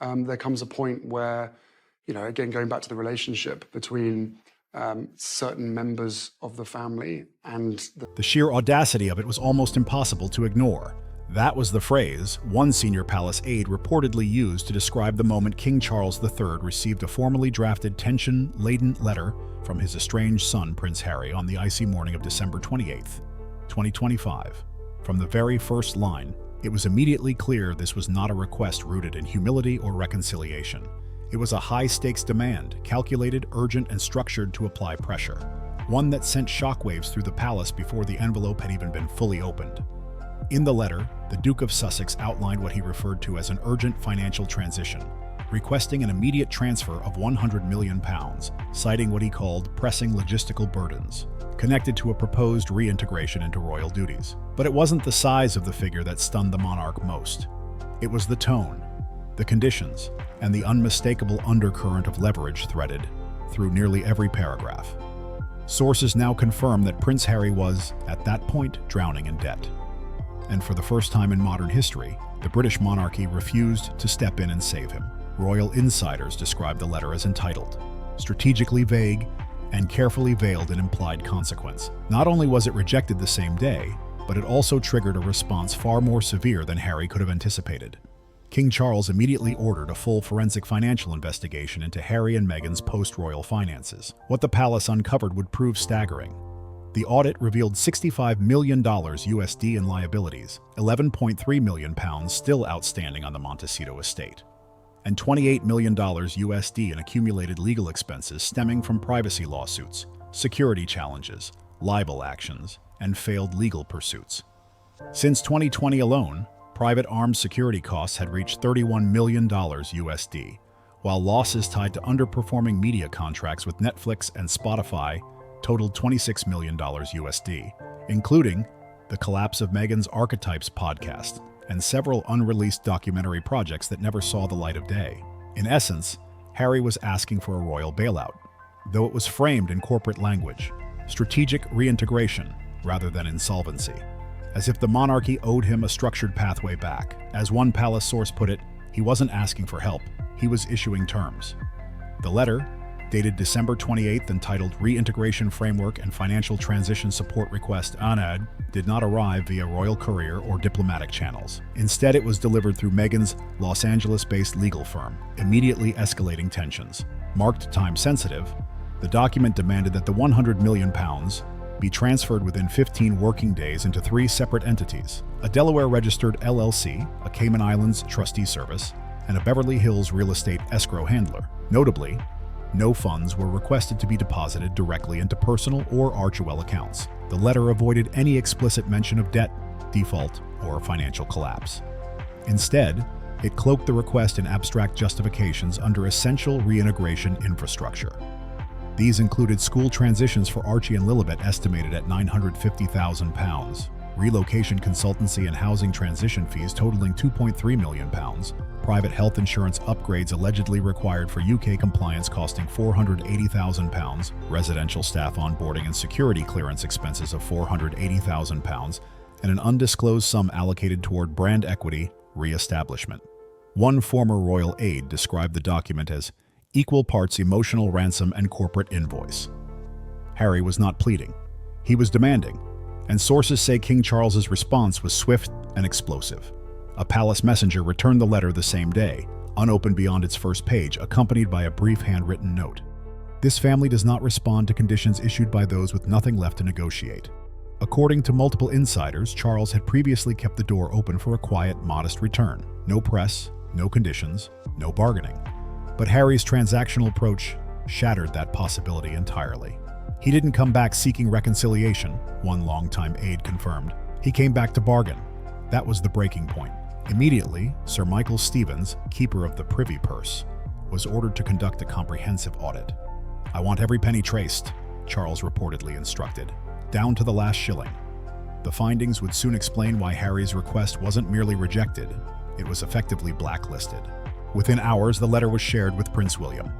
there comes a point where, again, going back to the relationship between certain members of the family and the sheer audacity of it was almost impossible to ignore. That was the phrase one senior palace aide reportedly used to describe the moment King Charles III received a formally drafted, tension-laden letter from his estranged son, Prince Harry, on the icy morning of December 28, 2025. From the very first line, it was immediately clear this was not a request rooted in humility or reconciliation. It was a high-stakes demand, calculated, urgent, and structured to apply pressure. One that sent shockwaves through the palace before the envelope had even been fully opened. In the letter, the Duke of Sussex outlined what he referred to as an urgent financial transition, requesting an immediate transfer of £100 million, citing what he called pressing logistical burdens, connected to a proposed reintegration into royal duties. But it wasn't the size of the figure that stunned the monarch most. It was the tone, the conditions, and the unmistakable undercurrent of leverage threaded through nearly every paragraph. Sources now confirm that Prince Harry was, at that point, drowning in debt. And for the first time in modern history, the British monarchy refused to step in and save him. Royal insiders described the letter as entitled, strategically vague, and carefully veiled in implied consequence. Not only was it rejected the same day, but it also triggered a response far more severe than Harry could have anticipated. King Charles immediately ordered a full forensic financial investigation into Harry and Meghan's post-royal finances. What the palace uncovered would prove staggering. The audit revealed $65 million USD in liabilities, £11.3 million still outstanding on the Montecito estate, and $28 million USD in accumulated legal expenses stemming from privacy lawsuits, security challenges, libel actions, and failed legal pursuits. Since 2020 alone, private armed security costs had reached $31 million USD, while losses tied to underperforming media contracts with Netflix and Spotify totaled $26 million USD, including the collapse of Meghan's Archetypes podcast and several unreleased documentary projects that never saw the light of day. In essence, Harry was asking for a royal bailout, though it was framed in corporate language, strategic reintegration rather than insolvency, as if the monarchy owed him a structured pathway back. As one palace source put it, he wasn't asking for help, he was issuing terms. The letter, dated December 28th, entitled Reintegration Framework and Financial Transition Support Request ANAD, did not arrive via royal courier or diplomatic channels. Instead, it was delivered through Meghan's Los Angeles-based legal firm, immediately escalating tensions. Marked time-sensitive, the document demanded that the £100 million be transferred within 15 working days into 3 separate entities: a Delaware-registered LLC, a Cayman Islands trustee service, and a Beverly Hills real estate escrow handler. Notably, no funds were requested to be deposited directly into personal or Archewell accounts. The letter avoided any explicit mention of debt, default, or financial collapse. Instead, it cloaked the request in abstract justifications under essential reintegration infrastructure. These included school transitions for Archie and Lilibet estimated at £950,000, relocation consultancy and housing transition fees totaling £2.3 million, private health insurance upgrades allegedly required for UK compliance costing £480,000, residential staff onboarding and security clearance expenses of £480,000, and an undisclosed sum allocated toward brand equity re-establishment. One former royal aide described the document as equal parts emotional ransom and corporate invoice. Harry was not pleading. He was demanding, and sources say King Charles's response was swift and explosive. A palace messenger returned the letter the same day, unopened beyond its first page, accompanied by a brief handwritten note. This family does not respond to conditions issued by those with nothing left to negotiate. According to multiple insiders, Charles had previously kept the door open for a quiet, modest return. No press, no conditions, no bargaining. But Harry's transactional approach shattered that possibility entirely. He didn't come back seeking reconciliation, one longtime aide confirmed. He came back to bargain. That was the breaking point. Immediately, Sir Michael Stevens, keeper of the Privy Purse, was ordered to conduct a comprehensive audit. "I want every penny traced," Charles reportedly instructed, "down to the last shilling." The findings would soon explain why Harry's request wasn't merely rejected, it was effectively blacklisted. Within hours, the letter was shared with Prince William.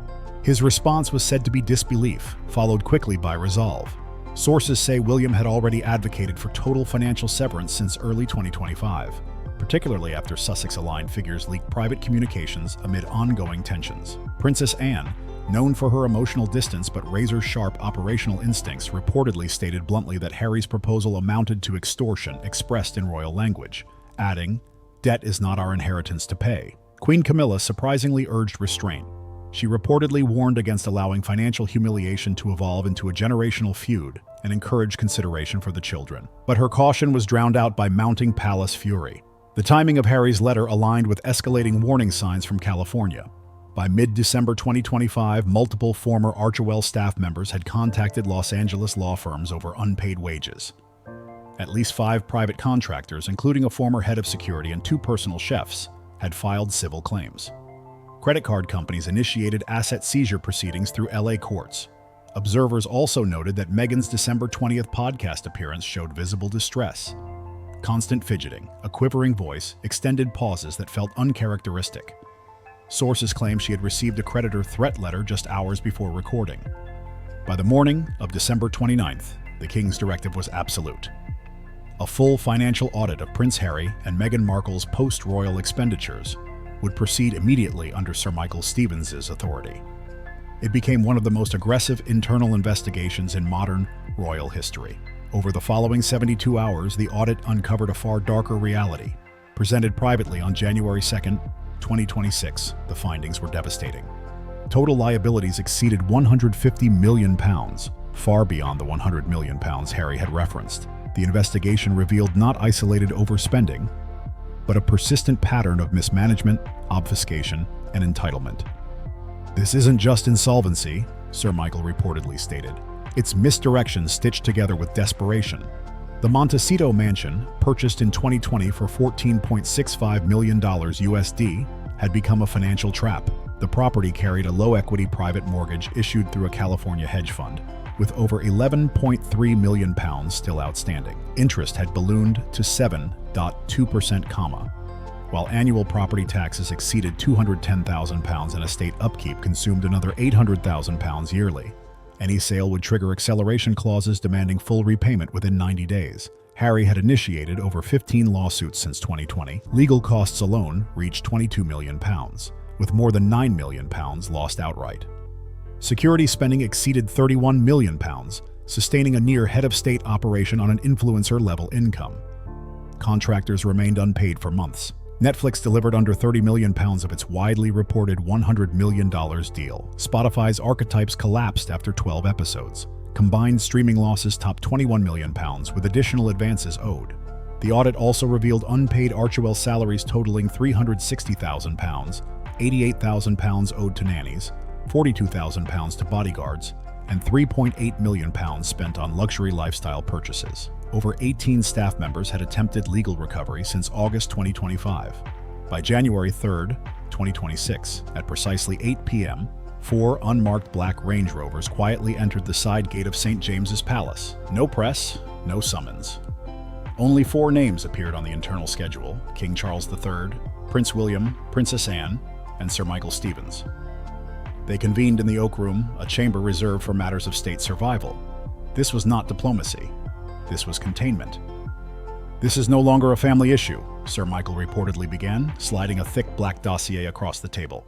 His response was said to be disbelief, followed quickly by resolve. Sources say William had already advocated for total financial severance since early 2025. particularly after Sussex-aligned figures leaked private communications amid ongoing tensions. Princess Anne, known for her emotional distance but razor-sharp operational instincts, reportedly stated bluntly that Harry's proposal amounted to extortion expressed in royal language, adding, "Debt is not our inheritance to pay." Queen Camilla surprisingly urged restraint. She reportedly warned against allowing financial humiliation to evolve into a generational feud and encouraged consideration for the children. But her caution was drowned out by mounting palace fury. The timing of Harry's letter aligned with escalating warning signs from California. By mid-December 2025, multiple former Archewell staff members had contacted Los Angeles law firms over unpaid wages. At least 5 private contractors, including a former head of security and 2 personal chefs, had filed civil claims. Credit card companies initiated asset seizure proceedings through LA courts. Observers also noted that Meghan's December 20th podcast appearance showed visible distress. Constant fidgeting, a quivering voice, extended pauses that felt uncharacteristic. Sources claim she had received a creditor threat letter just hours before recording. By the morning of December 29th, the King's directive was absolute. A full financial audit of Prince Harry and Meghan Markle's post-royal expenditures would proceed immediately under Sir Michael Stevens' authority. It became one of the most aggressive internal investigations in modern royal history. Over the following 72 hours, the audit uncovered a far darker reality. Presented privately on January 2nd, 2026, the findings were devastating. Total liabilities exceeded £150 million, far beyond the £100 million Harry had referenced. The investigation revealed not isolated overspending, but a persistent pattern of mismanagement, obfuscation, and entitlement. "This isn't just insolvency," Sir Michael reportedly stated. "It's misdirection stitched together with desperation." The Montecito mansion, purchased in 2020 for $14.65 million USD, had become a financial trap. The property carried a low-equity private mortgage issued through a California hedge fund, with over £11.3 million still outstanding. Interest had ballooned to 7.2%, while annual property taxes exceeded £210,000 and estate upkeep consumed another £800,000 yearly. Any sale would trigger acceleration clauses demanding full repayment within 90 days. Harry had initiated over 15 lawsuits since 2020. Legal costs alone reached £22 million, with more than £9 million lost outright. Security spending exceeded £31 million, sustaining a near head-of-state operation on an influencer-level income. Contractors remained unpaid for months. Netflix delivered under £30 million of its widely reported $100 million deal. Spotify's archetypes collapsed after 12 episodes. Combined streaming losses topped £21 million, with additional advances owed. The audit also revealed unpaid Archewell salaries totaling £360,000, £88,000 owed to nannies, £42,000 to bodyguards, and £3.8 million spent on luxury lifestyle purchases. Over 18 staff members had attempted legal recovery since August 2025. By January 3, 2026, at precisely 8 p.m., 4 unmarked black Range Rovers quietly entered the side gate of St. James's Palace. No press, no summons. Only 4 names appeared on the internal schedule: King Charles III, Prince William, Princess Anne, and Sir Michael Stevens. They convened in the Oak Room, a chamber reserved for matters of state survival. This was not diplomacy. This was containment. "This is no longer a family issue," Sir Michael reportedly began, sliding a thick black dossier across the table.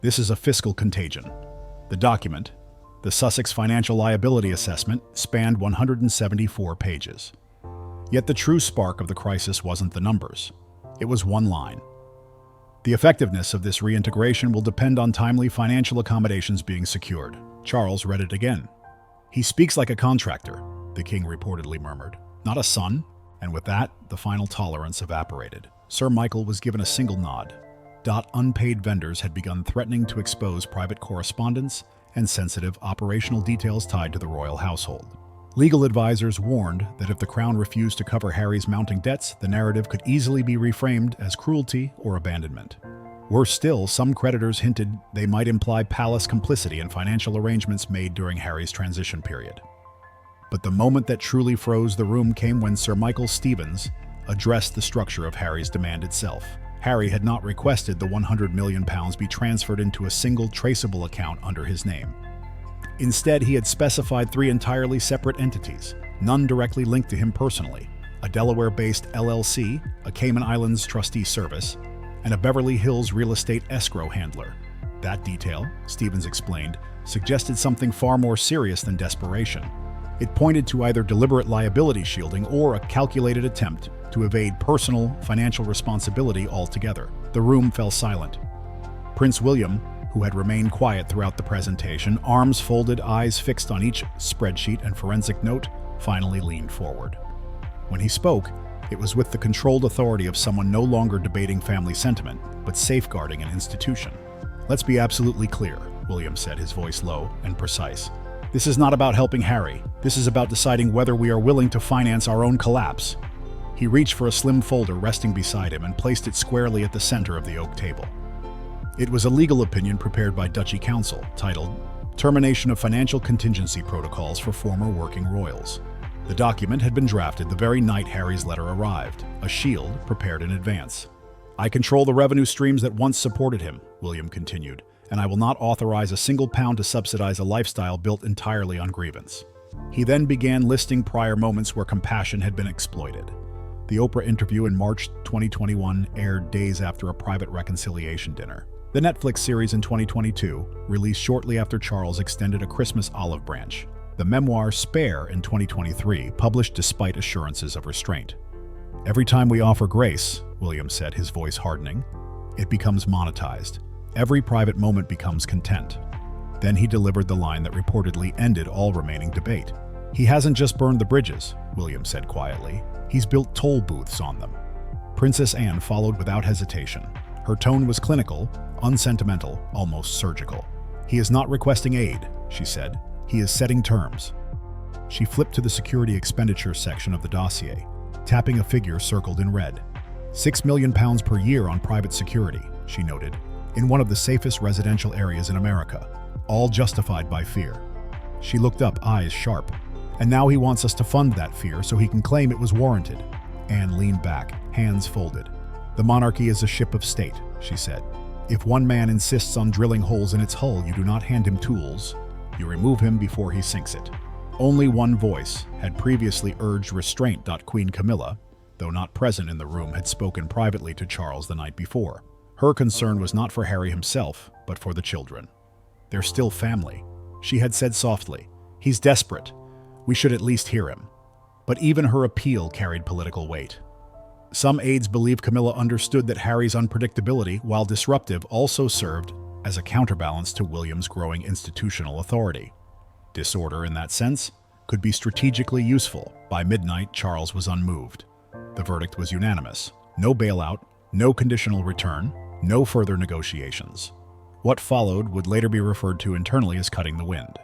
"This is a fiscal contagion." The document, the Sussex Financial Liability Assessment, spanned 174 pages. Yet the true spark of the crisis wasn't the numbers. It was one line. "The effectiveness of this reintegration will depend on timely financial accommodations being secured." Charles read it again. "He speaks like a contractor," the King reportedly murmured, "not a son." And with that, the final tolerance evaporated. Sir Michael was given a single nod. Unpaid vendors had begun threatening to expose private correspondence and sensitive operational details tied to the royal household. Legal advisors warned that if the Crown refused to cover Harry's mounting debts, the narrative could easily be reframed as cruelty or abandonment. Worse still, some creditors hinted they might imply palace complicity in financial arrangements made during Harry's transition period. But the moment that truly froze the room came when Sir Michael Stevens addressed the structure of Harry's demand itself. Harry had not requested the £100 million be transferred into a single traceable account under his name. Instead, he had specified 3 entirely separate entities, none directly linked to him personally, a Delaware-based LLC, a Cayman Islands trustee service, and a Beverly Hills real estate escrow handler. That detail, Stevens explained, suggested something far more serious than desperation. It pointed to either deliberate liability shielding or a calculated attempt to evade personal, financial responsibility altogether. The room fell silent. Prince William, who had remained quiet throughout the presentation, arms folded, eyes fixed on each spreadsheet and forensic note, finally leaned forward. When he spoke, it was with the controlled authority of someone no longer debating family sentiment, but safeguarding an institution. "Let's be absolutely clear," William said, his voice low and precise. "This is not about helping Harry. This is about deciding whether we are willing to finance our own collapse." He reached for a slim folder resting beside him and placed it squarely at the center of the oak table. It was a legal opinion prepared by Duchy Counsel, titled Termination of Financial Contingency Protocols for Former Working Royals. The document had been drafted the very night Harry's letter arrived, a shield prepared in advance. "I control the revenue streams that once supported him," William continued, "and I will not authorize a single pound to subsidize a lifestyle built entirely on grievance." He then began listing prior moments where compassion had been exploited. The Oprah interview in March 2021 aired days after a private reconciliation dinner. The Netflix series in 2022, released shortly after Charles extended a Christmas olive branch. The memoir Spare in 2023, published despite assurances of restraint. "Every time we offer grace," William said, his voice hardening, "it becomes monetized. Every private moment becomes content." Then he delivered the line that reportedly ended all remaining debate. "He hasn't just burned the bridges," William said quietly. "He's built toll booths on them." Princess Anne followed without hesitation. Her tone was clinical, unsentimental, almost surgical. "He is not requesting aid," she said. "He is setting terms." She flipped to the security expenditure section of the dossier, tapping a figure circled in red. £6 million per year on private security, she noted, in one of the safest residential areas in America, all justified by fear. She looked up, eyes sharp. "And now he wants us to fund that fear so he can claim it was warranted." Anne leaned back, hands folded. "The monarchy is a ship of state," she said. "If one man insists on drilling holes in its hull, you do not hand him tools. You remove him before he sinks it." Only one voice had previously urged restraint. Queen Camilla, though not present in the room, had spoken privately to Charles the night before. Her concern was not for Harry himself, but for the children. "They're still family," she had said softly. "He's desperate. We should at least hear him." But even her appeal carried political weight. Some aides believe Camilla understood that Harry's unpredictability, while disruptive, also served as a counterbalance to William's growing institutional authority. Disorder, in that sense, could be strategically useful. By midnight, Charles was unmoved. The verdict was unanimous. No bailout, no conditional return, no further negotiations. What followed would later be referred to internally as cutting the wind.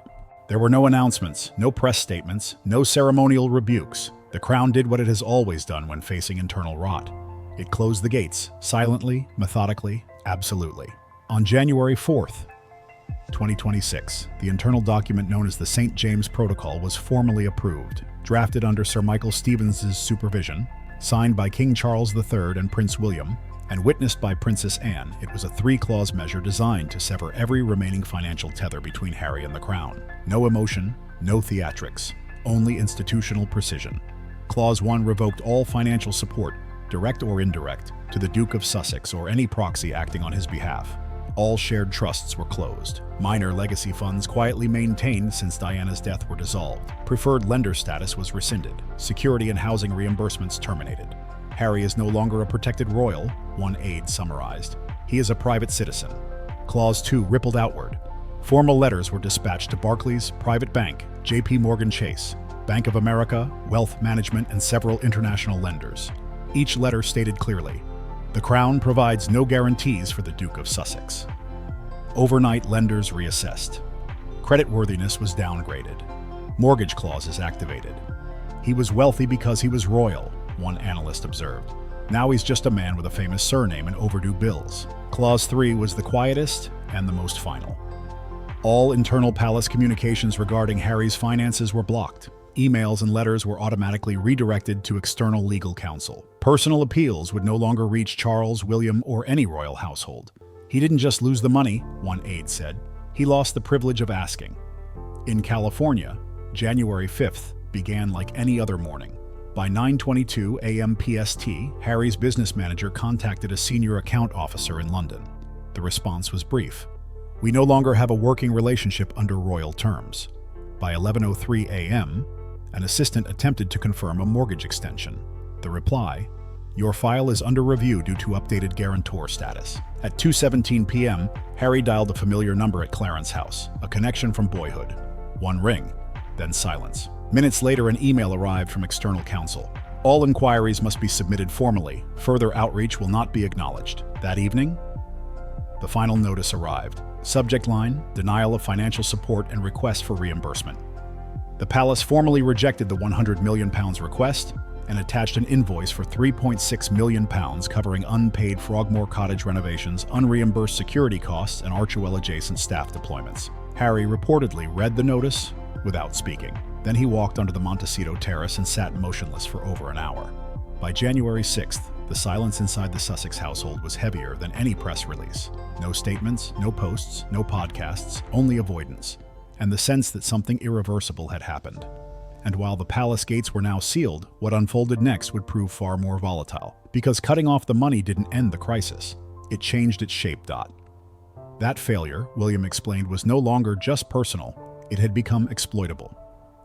There were no announcements, no press statements, no ceremonial rebukes. The Crown did what it has always done when facing internal rot. It closed the gates, silently, methodically, absolutely. On January 4th, 2026, the internal document known as the St. James Protocol was formally approved, drafted under Sir Michael Stevens' supervision, signed by King Charles III and Prince William, and witnessed by Princess Anne. It was a three-clause measure designed to sever every remaining financial tether between Harry and the Crown. No emotion, no theatrics, only institutional precision. Clause 1 revoked all financial support, direct or indirect, to the Duke of Sussex or any proxy acting on his behalf. All shared trusts were closed. Minor legacy funds quietly maintained since Diana's death were dissolved. Preferred lender status was rescinded. Security and housing reimbursements terminated. Harry is no longer a protected royal, one aide summarized. He is a private citizen. Clause 2 rippled outward. Formal letters were dispatched to Barclays, Private Bank, JP Morgan Chase, Bank of America, Wealth Management, and several international lenders. Each letter stated clearly, the Crown provides no guarantees for the Duke of Sussex. Overnight, lenders reassessed. Creditworthiness was downgraded. Mortgage clauses activated. He was wealthy because he was royal, one analyst observed. Now he's just a man with a famous surname and overdue bills. Clause 3 was the quietest and the most final. All internal palace communications regarding Harry's finances were blocked. Emails and letters were automatically redirected to external legal counsel. Personal appeals would no longer reach Charles, William, or any royal household. He didn't just lose the money, one aide said. He lost the privilege of asking. In California, January 5th began like any other morning. By 9:22 a.m. PST, Harry's business manager contacted a senior account officer in London. The response was brief. "We no longer have a working relationship under royal terms." By 11:03 a.m., an assistant attempted to confirm a mortgage extension. The reply, "Your file is under review due to updated guarantor status." At 2:17 p.m., Harry dialed a familiar number at Clarence House, a connection from boyhood. One ring, then silence. Minutes later, an email arrived from external counsel. "All inquiries must be submitted formally. Further outreach will not be acknowledged." That evening, the final notice arrived. Subject line, "Denial of financial support and request for reimbursement." The palace formally rejected the £100 million request and attached an invoice for £3.6 million covering unpaid Frogmore Cottage renovations, unreimbursed security costs, and Archewell-adjacent staff deployments. Harry reportedly read the notice without speaking. Then he walked onto the Montecito terrace and sat motionless for over an hour. By January 6th, the silence inside the Sussex household was heavier than any press release. No statements, no posts, no podcasts, only avoidance, and the sense that something irreversible had happened. And while the palace gates were now sealed, what unfolded next would prove far more volatile. Because cutting off the money didn't end the crisis. It changed its shape. That failure, William explained, was no longer just personal. It had become exploitable.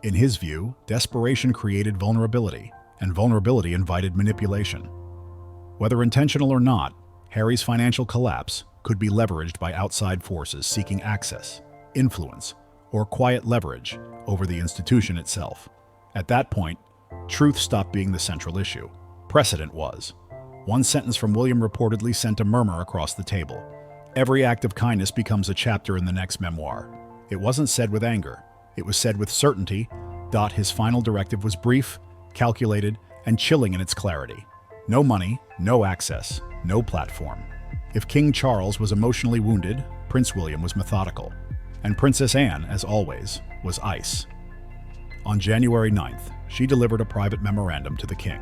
In his view, desperation created vulnerability, and vulnerability invited manipulation. Whether intentional or not, Harry's financial collapse could be leveraged by outside forces seeking access, influence, or quiet leverage over the institution itself. At that point, truth stopped being the central issue. Precedent was. One sentence from William reportedly sent a murmur across the table. "Every act of kindness becomes a chapter in the next memoir." It wasn't said with anger. It was said with certainty. His final directive was brief, calculated, and chilling in its clarity. No money, no access, no platform. If King Charles was emotionally wounded, Prince William was methodical. And Princess Anne, as always, was ice. On January 9th, she delivered a private memorandum to the king,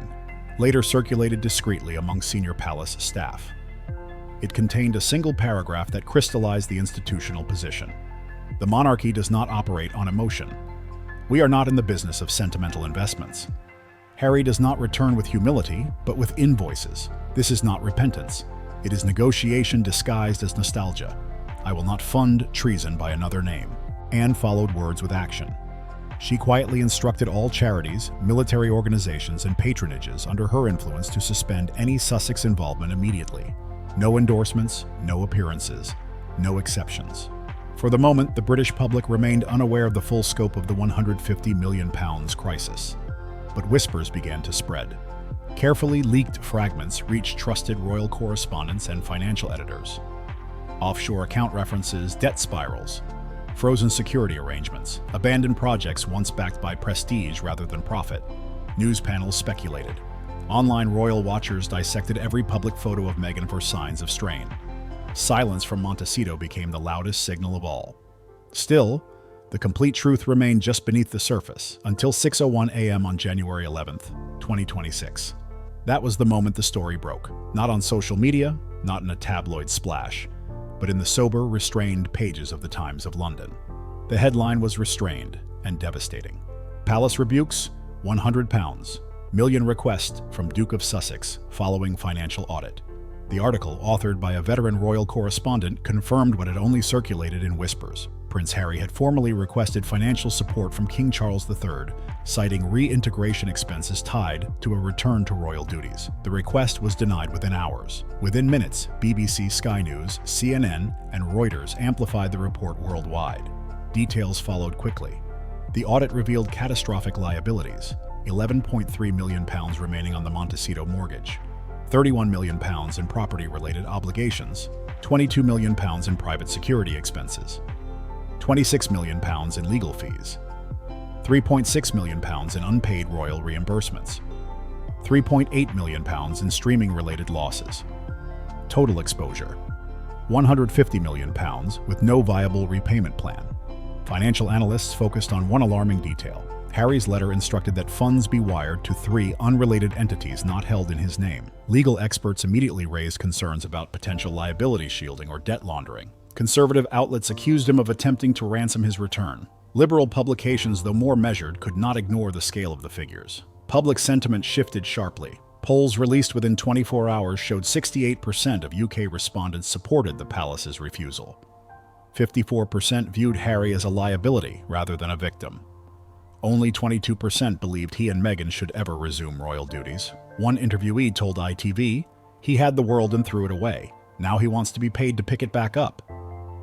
later circulated discreetly among senior palace staff. It contained a single paragraph that crystallized the institutional position. The monarchy does not operate on emotion. We are not in the business of sentimental investments. Harry does not return with humility, but with invoices. This is not repentance. It is negotiation disguised as nostalgia. I will not fund treason by another name. Anne followed words with action. She quietly instructed all charities, military organizations, and patronages under her influence to suspend any Sussex involvement immediately. No endorsements, no appearances, no exceptions. For the moment, the British public remained unaware of the full scope of the £150 million crisis. But whispers began to spread. Carefully leaked fragments reached trusted royal correspondents and financial editors. Offshore account references, debt spirals, frozen security arrangements, abandoned projects once backed by prestige rather than profit. News panels speculated. Online royal watchers dissected every public photo of Meghan for signs of strain. Silence from Montecito became the loudest signal of all. Still, the complete truth remained just beneath the surface until 6:01 a.m. on January 11th, 2026. That was the moment the story broke. Not on social media, not in a tabloid splash, but in the sober, restrained pages of the Times of London. The headline was restrained and devastating. Palace rebukes, £100. Million request from Duke of Sussex following financial audit. The article, authored by a veteran royal correspondent, confirmed what had only circulated in whispers. Prince Harry had formally requested financial support from King Charles III, citing reintegration expenses tied to a return to royal duties. The request was denied within hours. Within minutes, BBC, Sky News, CNN, and Reuters amplified the report worldwide. Details followed quickly. The audit revealed catastrophic liabilities, £11.3 million remaining on the Montecito mortgage, £31 million in property-related obligations, £22 million in private security expenses, £26 million in legal fees, £3.6 million in unpaid royal reimbursements, £3.8 million in streaming-related losses. Total exposure, £150 million with no viable repayment plan. Financial analysts focused on one alarming detail. Harry's letter instructed that funds be wired to 3 unrelated entities not held in his name. Legal experts immediately raised concerns about potential liability shielding or debt laundering. Conservative outlets accused him of attempting to ransom his return. Liberal publications, though more measured, could not ignore the scale of the figures. Public sentiment shifted sharply. Polls released within 24 hours showed 68% of UK respondents supported the palace's refusal. 54% viewed Harry as a liability rather than a victim. Only 22% believed he and Meghan should ever resume royal duties. One interviewee told ITV, "He had the world and threw it away. Now he wants to be paid to pick it back up."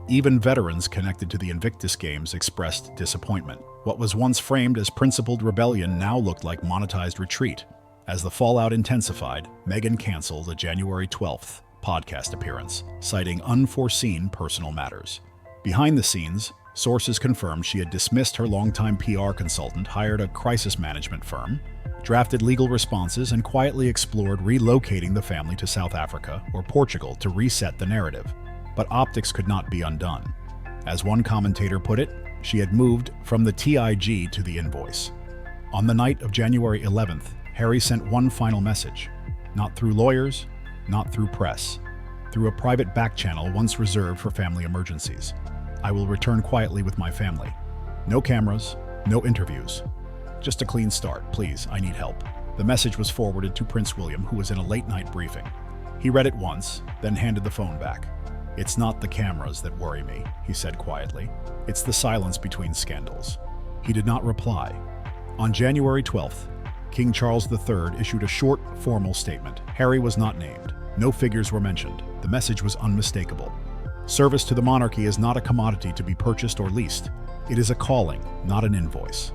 Even veterans connected to the Invictus Games expressed disappointment. What was once framed as principled rebellion now looked like monetized retreat. As the fallout intensified, Meghan canceled a January 12th podcast appearance, citing unforeseen personal matters. Behind the scenes, sources confirmed she had dismissed her longtime PR consultant, hired a crisis management firm, drafted legal responses, and quietly explored relocating the family to South Africa or Portugal to reset the narrative. But optics could not be undone. As one commentator put it, she had moved from the TIG to the invoice. On the night of January 11th, Harry sent one final message. Not through lawyers, not through press. Through a private back channel once reserved for family emergencies. "I will return quietly with my family. No cameras, no interviews. Just a clean start, please, I need help." The message was forwarded to Prince William, who was in a late-night briefing. He read it once, then handed the phone back. "It's not the cameras that worry me," he said quietly. "It's the silence between scandals." He did not reply. On January 12th, King Charles III issued a short, formal statement. Harry was not named. No figures were mentioned. The message was unmistakable. Service to the monarchy is not a commodity to be purchased or leased. It is a calling, not an invoice.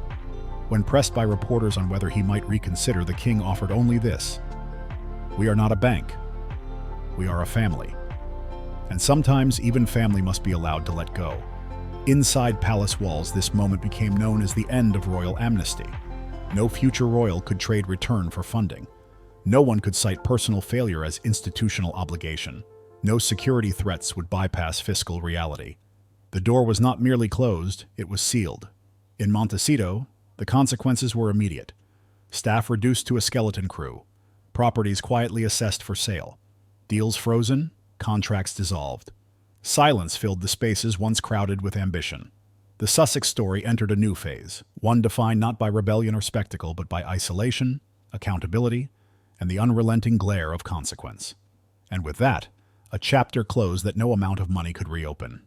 When pressed by reporters on whether he might reconsider, the king offered only this: "We are not a bank. We are a family. And sometimes even family must be allowed to let go." Inside palace walls, this moment became known as the end of royal amnesty. No future royal could trade return for funding. No one could cite personal failure as institutional obligation. No security threats would bypass fiscal reality. The door was not merely closed, it was sealed. In Montecito, the consequences were immediate. Staff reduced to a skeleton crew. Properties quietly assessed for sale. Deals frozen, contracts dissolved. Silence filled the spaces once crowded with ambition. The Sussex story entered a new phase, one defined not by rebellion or spectacle, but by isolation, accountability, and the unrelenting glare of consequence. And with that, a chapter closed that no amount of money could reopen.